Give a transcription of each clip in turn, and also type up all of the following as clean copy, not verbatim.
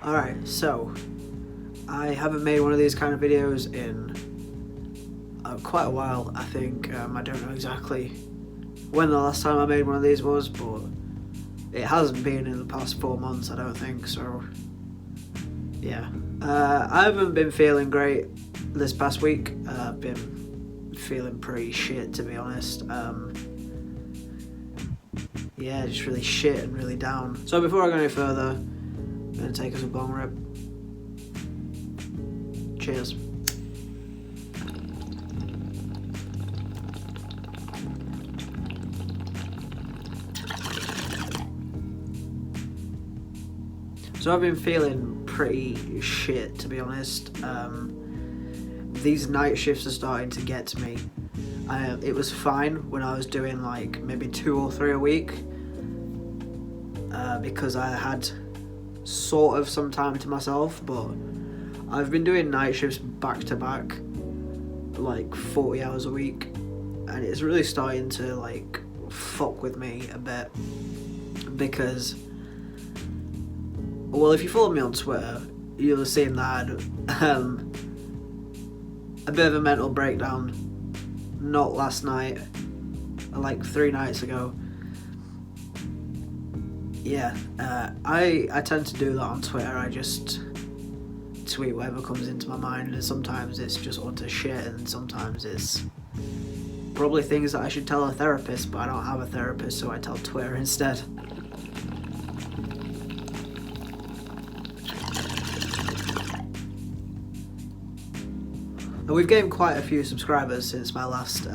Alright, so I haven't made one of these kind of videos in quite a while, I think. I don't know exactly when the last time I made one of these was, but it hasn't been in the past 4 months, I don't think, so yeah. I haven't been feeling great this past week. I've been feeling pretty shit, to be honest. Yeah, just really shit and really down. So before I go any further, I'm going to take us a bong rip. Cheers. So I've been feeling pretty shit, to be honest. These night shifts are starting to get to me. It was fine when I was doing like maybe 2 or 3 a week, because I had sort of some time to myself, but I've been doing night shifts back to back, like 40 hours a week, and it's really starting to like fuck with me a bit, because, well, if you follow me on Twitter, you'll have seen that I had a bit of a mental breakdown, not last night, like 3 nights ago. Yeah, I tend to do that on Twitter. I just tweet whatever comes into my mind, and sometimes it's just utter shit, and sometimes it's probably things that I should tell a therapist, but I don't have a therapist, so I tell Twitter instead. And we've gained quite a few subscribers since my last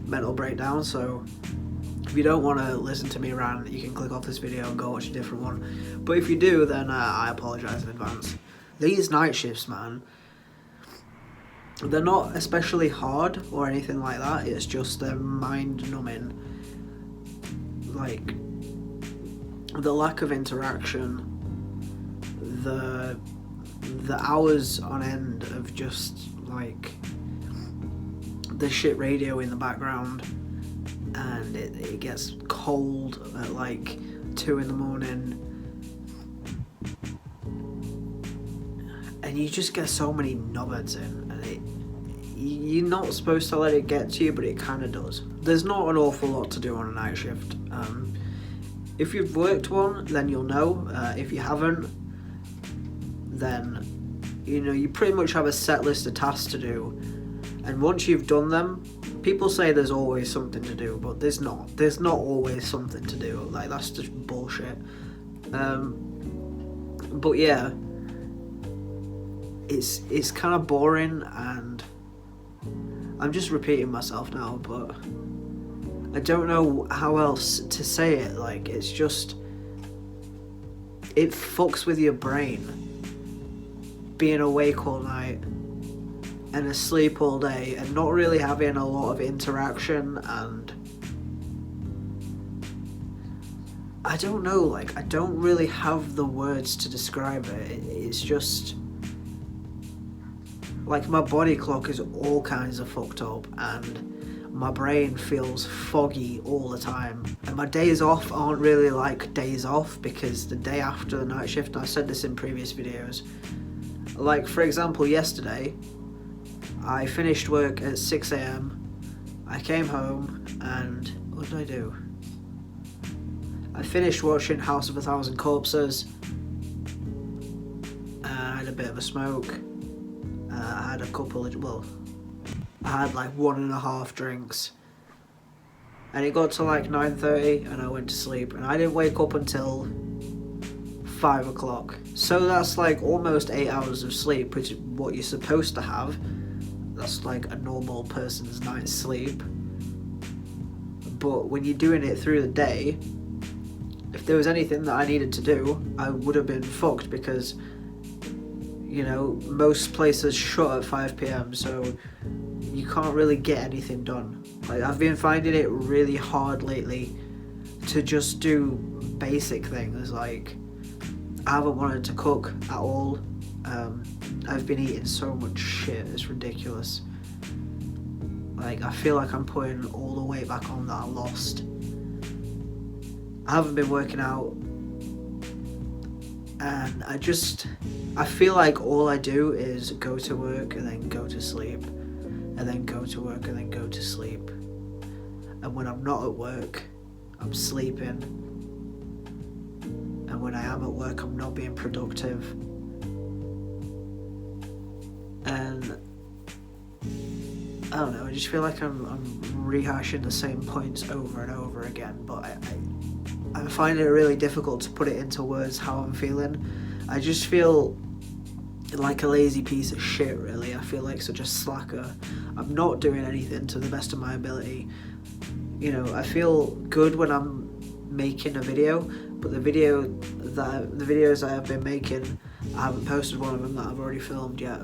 mental breakdown, so if you don't want to listen to me rant, you can click off this video and go watch a different one. But if you do, then I apologise in advance. These night shifts, man, they're not especially hard or anything like that. It's just they're mind-numbing. Like, the lack of interaction, the hours on end of just like the shit radio in the background, and it gets cold at like 2 in the morning, and you just get so many knobheads in, and you're not supposed to let it get to you, but it kind of does. There's not an awful lot to do on a night shift. If you've worked one, then you'll know. If you haven't, then you know you pretty much have a set list of tasks to do, and once you've done them, people say there's always something to do, but there's not always something to do. Like, that's just bullshit. But yeah, it's kind of boring, and I'm just repeating myself now, but I don't know how else to say it. Like, it's just, it fucks with your brain, being awake all night and asleep all day and not really having a lot of interaction, and I don't know, like, I don't really have the words to describe it. It's just like my body clock is all kinds of fucked up, and my brain feels foggy all the time, and my days off aren't really like days off, because the day after the night shift, and I said this in previous videos, like, for example, yesterday I finished work at 6 a.m. I came home, and what did I do? I finished watching House of a Thousand Corpses, and I had a bit of a smoke. I had a couple of, well, I had like 1.5 drinks, and it got to like 9:30, and I went to sleep, and I didn't wake up until 5 o'clock. So that's like almost 8 hours of sleep, which is what you're supposed to have. That's like a normal person's night's sleep. But when you're doing it through the day, if there was anything that I needed to do, I would have been fucked, because, you know, most places shut at 5 p.m, so you can't really get anything done. Like, I've been finding it really hard lately to just do basic things. Like, I haven't wanted to cook at all. I've been eating so much shit, it's ridiculous. Like, I feel like I'm putting all the weight back on that I lost. I haven't been working out, and I feel like all I do is go to work and then go to sleep, and then go to work and then go to sleep. And when I'm not at work, I'm sleeping. And when I am at work, I'm not being productive. And I don't know, I just feel like I'm rehashing the same points over and over again, but I find it really difficult to put it into words how I'm feeling. I just feel like a lazy piece of shit, really. I feel like such a slacker. I'm not doing anything to the best of my ability. You know, I feel good when I'm making a video, but the videos I have been making, I haven't posted one of them that I've already filmed yet.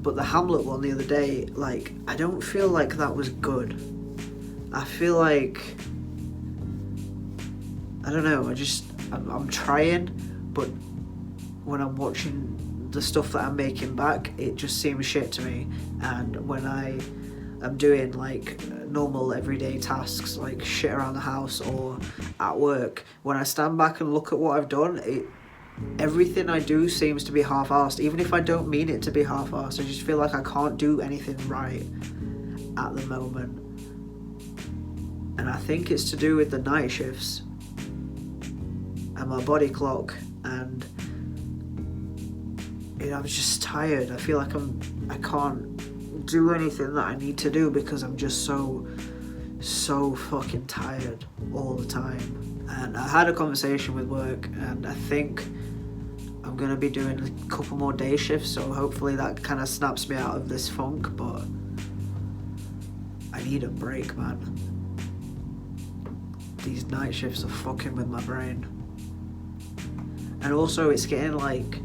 But the Hamlet one the other day, like, I don't feel like that was good. I feel like, I don't know, I'm trying, but when I'm watching the stuff that I'm making back, it just seems shit to me. And when I am doing like normal everyday tasks, like shit around the house or at work, when I stand back and look at what I've done, everything I do seems to be half-assed. Even if I don't mean it to be half-assed, I just feel like I can't do anything right at the moment. And I think it's to do with the night shifts and my body clock, and I'm just tired. I feel like I can't do anything that I need to do because I'm just so fucking tired all the time. And I had a conversation with work, and I think I'm gonna be doing a couple more day shifts, so hopefully that kind of snaps me out of this funk, but I need a break, man. These night shifts are fucking with my brain. And also it's getting like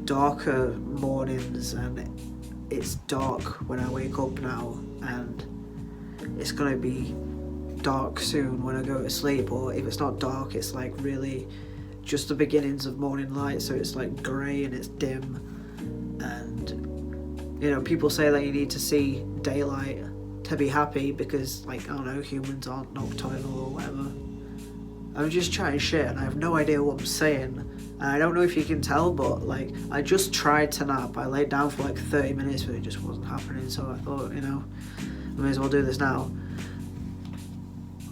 darker mornings, and it's dark when I wake up now, and it's gonna be dark soon when I go to sleep, or if it's not dark, it's like really just the beginnings of morning light, so it's like grey and it's dim. And you know, people say that you need to see daylight to be happy because, like, I don't know, humans aren't nocturnal or whatever. I'm just chatting shit and I have no idea what I'm saying, and I don't know if you can tell, but like, I just tried to nap. I laid down for like 30 minutes but it just wasn't happening, so I thought, you know, I may as well do this now.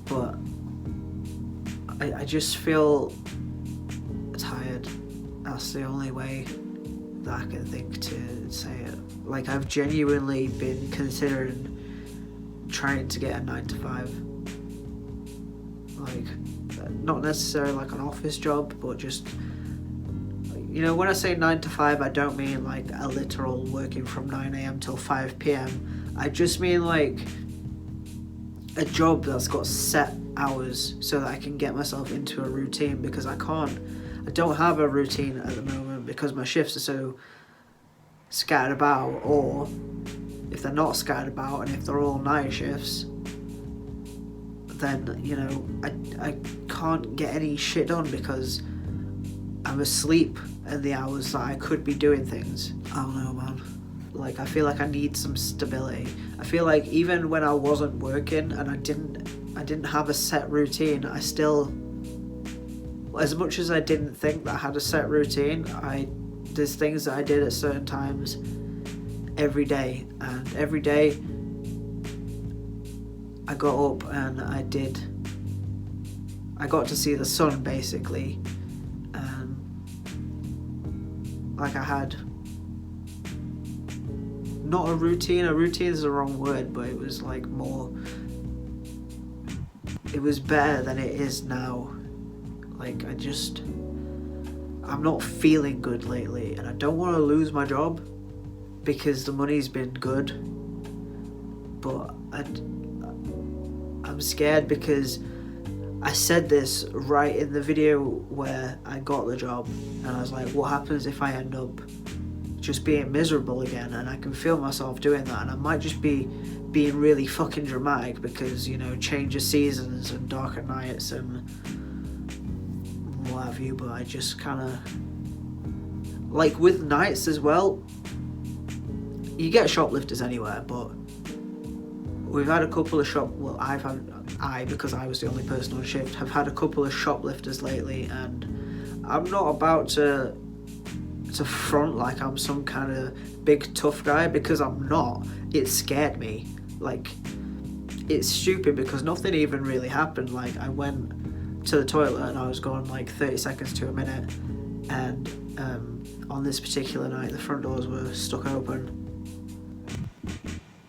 But I just feel tired. That's the only way that I can think to say it. Like, I've genuinely been considering trying to get a 9 to 5. Like, not necessarily like an office job, but just, you know, when I say 9 to 5, I don't mean like a literal working from 9 a.m. till 5 p.m. I just mean like a job that's got set hours so that I can get myself into a routine, because I don't have a routine at the moment because my shifts are so scattered about, or if they're not scattered about and if they're all night shifts, then, you know, I can't get any shit done because I'm asleep in the hours that I could be doing things. I don't know, man. Like, I feel like I need some stability. I feel like even when I wasn't working and I didn't have a set routine, I still, as much as I didn't think that I had a set routine, there's things that I did at certain times every day, and every day I got up and I got to see the sun, basically, and like, I had not a routine is the wrong word, but it was like more, it was better than it is now. Like, I'm not feeling good lately, and I don't want to lose my job because the money's been good, but I'm scared because I said this right in the video where I got the job, and I was like, what happens if I end up just being miserable again? And I can feel myself doing that, and I might just be being really fucking dramatic because, you know, change of seasons and darker nights and what have you, but I just kind of, like, with nights as well, you get shoplifters anywhere, but we've had a couple of because I was the only person on shift, have had a couple of shoplifters lately, and I'm not about to front like I'm some kind of big tough guy, because I'm not. It scared me. Like, it's stupid because nothing even really happened. Like, I went to the toilet and I was gone like 30 seconds to a minute, and on this particular night the front doors were stuck open.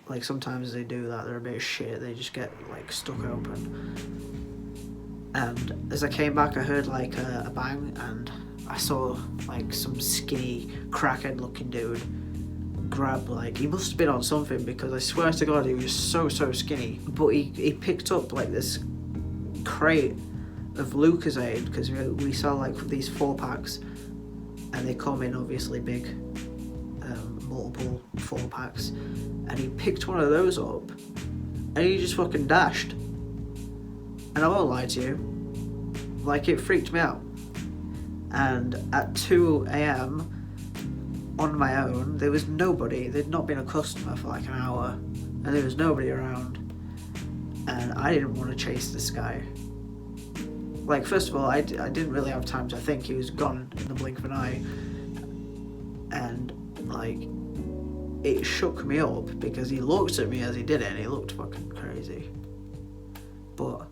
Like, sometimes they do that, they're a bit of shit, they just get like stuck open. And as I came back I heard like a bang, and I saw like some skinny crackhead looking dude grab, like, he must have been on something, because I swear to God he was so skinny, but he picked up like this crate of Lucozade, because we sell like these 4-packs, and they come in obviously big, multiple 4-packs, and he picked one of those up and he just fucking dashed. And I won't lie to you, like, it freaked me out. And at 2 a.m. on my own, there was nobody, there'd not been a customer for like an hour, and there was nobody around, and I didn't want to chase this guy. Like, first of all, I didn't really have time to think, he was gone in the blink of an eye, and like, it shook me up because he looked at me as he did it and he looked fucking crazy. But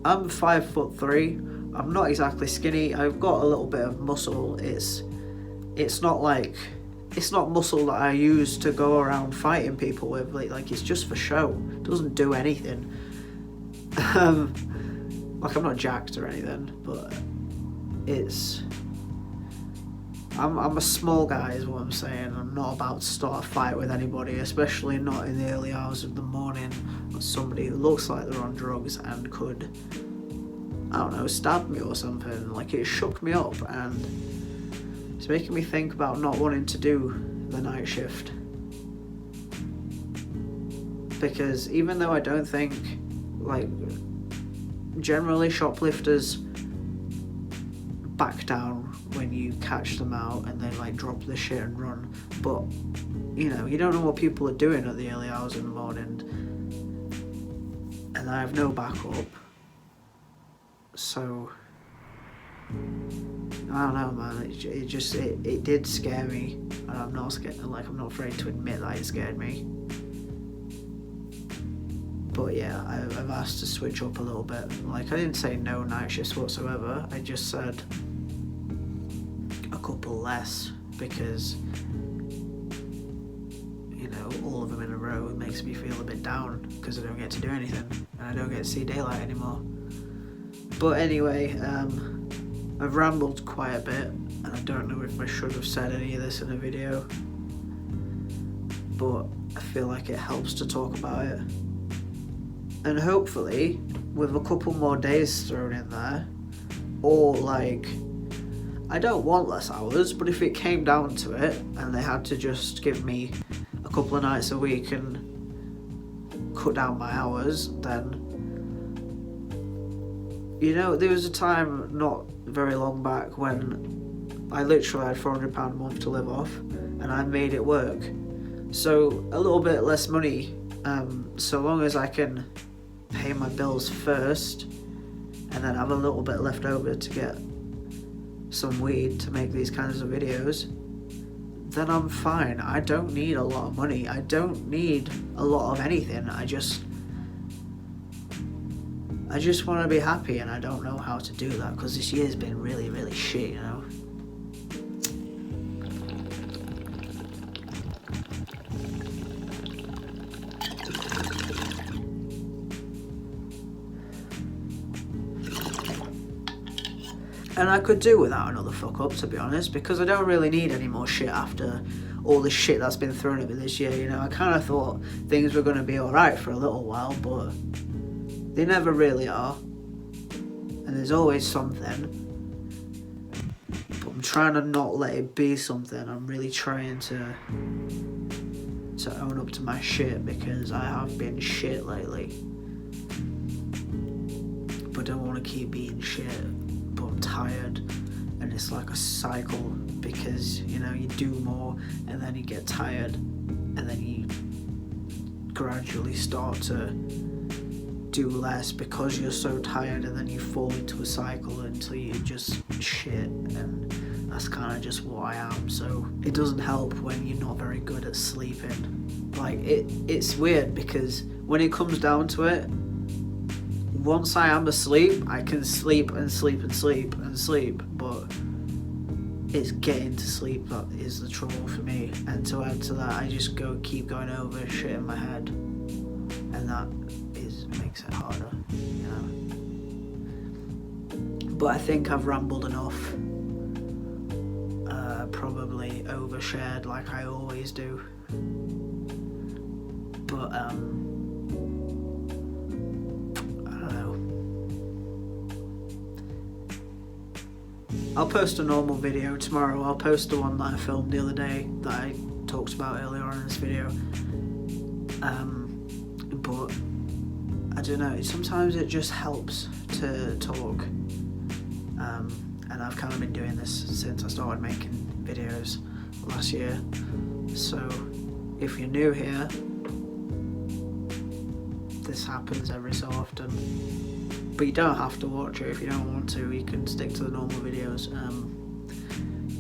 I'm 5'3", I'm not exactly skinny, I've got a little bit of muscle. It's not muscle that I use to go around fighting people with, like it's just for show. It doesn't do anything. Like, I'm not jacked or anything, but I'm a small guy is what I'm saying. I'm not about to start a fight with anybody, especially not in the early hours of the morning with somebody who looks like they're on drugs and could, I don't know, stab me or something. Like, it shook me up, and it's making me think about not wanting to do the night shift. Because even though I don't think, like, generally shoplifters back down when you catch them out and they like drop the shit and run, but you know, you don't know what people are doing at the early hours in the morning, and I have no backup, so I don't know, man. It did scare me, and I'm not scared, like, I'm not afraid to admit that it scared me. But yeah, I've asked to switch up a little bit. Like, I didn't say no night shifts whatsoever, I just said a couple less, because, you know, all of them in a row, it makes me feel a bit down, because I don't get to do anything, and I don't get to see daylight anymore. But anyway, I've rambled quite a bit, and I don't know if I should have said any of this in a video, but I feel like it helps to talk about it. And hopefully, with a couple more days thrown in there, or like, I don't want less hours, but if it came down to it, and they had to just give me a couple of nights a week and cut down my hours, then, you know, there was a time not very long back when I literally had £400 a month to live off, and I made it work. So a little bit less money, so long as I can pay my bills first and then have a little bit left over to get some weed to make these kinds of videos, then I'm fine. I don't need a lot of money, I don't need a lot of anything. I just want to be happy, and I don't know how to do that because this year's been really shit, you know. And I could do without another fuck up, to be honest, because I don't really need any more shit after all the shit that's been thrown at me this year, you know. I kind of thought things were going to be alright for a little while, but they never really are. And there's always something. But I'm trying to not let it be something. I'm really trying to own up to my shit, because I have been shit lately. But don't want to keep being shit. But I'm tired, and it's like a cycle, because, you know, you do more and then you get tired, and then you gradually start to do less because you're so tired, and then you fall into a cycle until you just shit, and that's kind of just what I am. So it doesn't help when you're not very good at sleeping. Like, it's weird because when it comes down to it, once I am asleep, I can sleep and sleep and sleep and sleep, but it's getting to sleep that is the trouble for me. And to add to that, I just keep going over shit in my head, and that makes it harder, you know. But I think I've rambled enough, probably overshared like I always do, but I don't know. I'll post a normal video tomorrow. I'll post the one that I filmed the other day that I talked about earlier on in this video, but I don't know, sometimes it just helps to talk, and I've kind of been doing this since I started making videos last year. So if you're new here, this happens every so often, but you don't have to watch it if you don't want to. You can stick to the normal videos,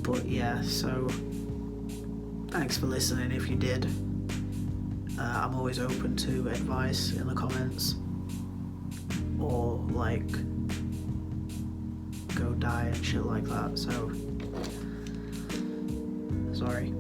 but yeah, so thanks for listening if you did. I'm always open to advice in the comments, or like go die and shit like that, so sorry.